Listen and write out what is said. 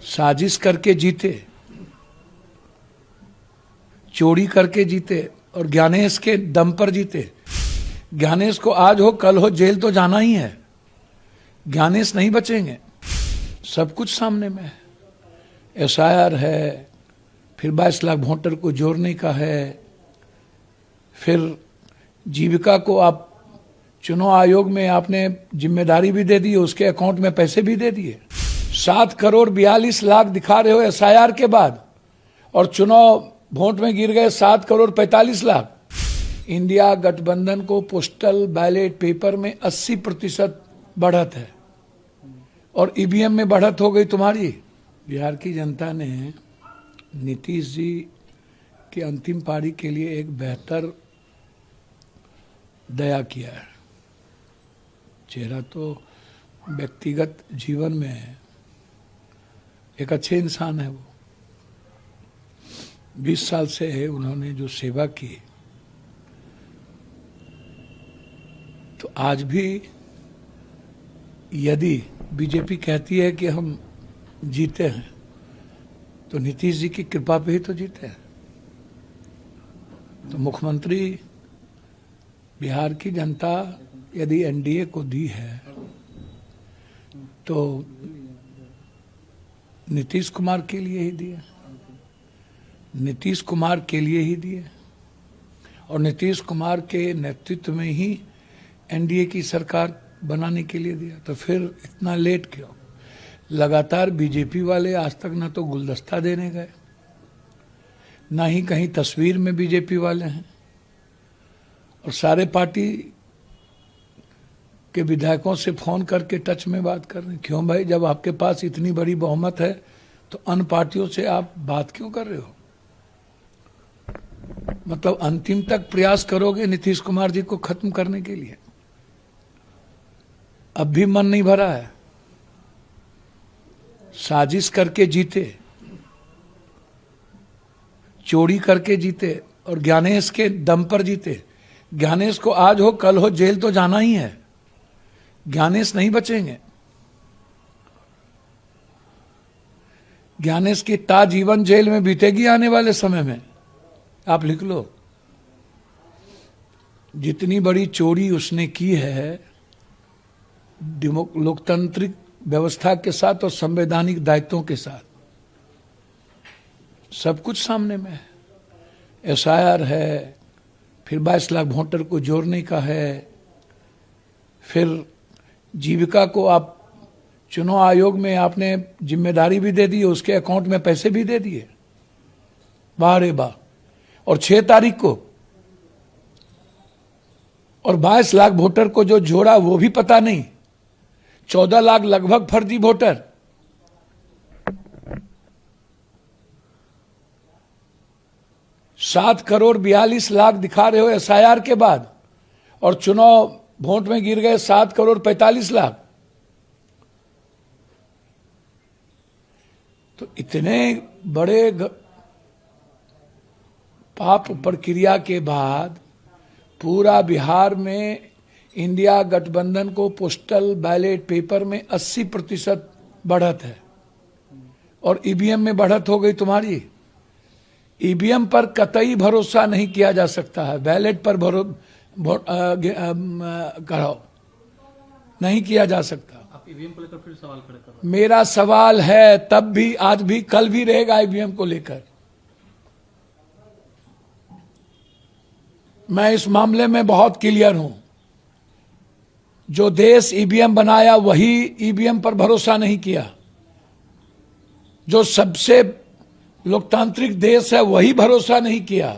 साजिश करके जीते, चोरी करके जीते और ज्ञानेश के दम पर जीते। ज्ञानेश को आज हो कल हो जेल तो जाना ही है। ज्ञानेश नहीं बचेंगे। सब कुछ सामने में है। एसआईआर है, फिर 22 लाख वोटर को जोड़ने का है, फिर जीविका को आप चुनाव आयोग में आपने जिम्मेदारी भी दे दी, उसके अकाउंट में पैसे भी दे दिए। 7 करोड़ 42 लाख दिखा रहे हो एसआईआर के बाद, और चुनाव वोट में गिर गए 7 करोड़ 45 लाख। इंडिया गठबंधन को पोस्टल बैलेट पेपर में 80% बढ़त है और ईवीएम में बढ़त हो गई तुम्हारी। बिहार की जनता ने नीतीश जी की अंतिम पारी के लिए एक बेहतर दया किया है। चेहरा तो व्यक्तिगत जीवन में है, एक अच्छे इंसान है वो। 20 साल से है उन्होंने जो सेवा की, तो आज भी यदि बीजेपी कहती है कि हम जीते हैं तो नीतीश जी की कृपा पे ही तो जीते हैं। तो मुख्यमंत्री बिहार की जनता यदि एनडीए को दी है तो नीतीश कुमार के लिए ही दिए, नीतीश कुमार के लिए ही दिए, और नीतीश कुमार के नेतृत्व में ही एनडीए की सरकार बनाने के लिए दिया। तो फिर इतना लेट क्यों? लगातार बीजेपी वाले आज तक ना तो गुलदस्ता देने गए, ना ही कहीं तस्वीर में बीजेपी वाले हैं, और सारे पार्टी के विधायकों से फोन करके टच में बात कर रहे हैं। क्यों भाई, जब आपके पास इतनी बड़ी बहुमत है तो अन्य पार्टियों से आप बात क्यों कर रहे हो? मतलब अंतिम तक प्रयास करोगे नीतीश कुमार जी को खत्म करने के लिए? अब भी मन नहीं भरा है। साजिश करके जीते, चोरी करके जीते और ज्ञानेश के दम पर जीते। ज्ञानेश को आज हो कल हो जेल तो जाना ही है। ज्ञानेश नहीं बचेंगे। ज्ञानेश की ताजीवन जेल में बीतेगी आने वाले समय में। आप लिख लो, जितनी बड़ी चोरी उसने की है लोकतांत्रिक व्यवस्था के साथ और संवैधानिक दायित्वों के साथ, सब कुछ सामने में है। एसआईआर है, फिर 22 लाख वोटर को जोड़ने का है, फिर जीविका को आप चुनाव आयोग में आपने जिम्मेदारी भी दे दी, उसके अकाउंट में पैसे भी दे दिए। वाह रे वाह। और 6 तारीख को और 22 लाख वोटर को जो जोड़ा वो भी पता नहीं, 14 लाख लगभग फर्जी वोटर। सात करोड़ 42 लाख दिखा रहे हो एसआईआर के बाद, और चुनाव वोट में गिर गए 7 करोड़ 45 लाख। तो इतने बड़े पाप प्रक्रिया के बाद पूरा बिहार में इंडिया गठबंधन को पोस्टल बैलेट पेपर में 80% बढ़त है और ईवीएम में बढ़त हो गई तुम्हारी। ईवीएम पर कतई भरोसा नहीं किया जा सकता है। बैलेट पर कराओ, नहीं किया जा सकता। आप ईवीएम को लेकर फिर सवाल खड़े कर रहे हैं। मेरा सवाल है, तब भी, आज भी, कल भी रहेगा ईवीएम को लेकर। मैं इस मामले में बहुत क्लियर हूं। जो देश ईवीएम बनाया वही ईवीएम पर भरोसा नहीं किया। जो सबसे लोकतांत्रिक देश है वही भरोसा नहीं किया।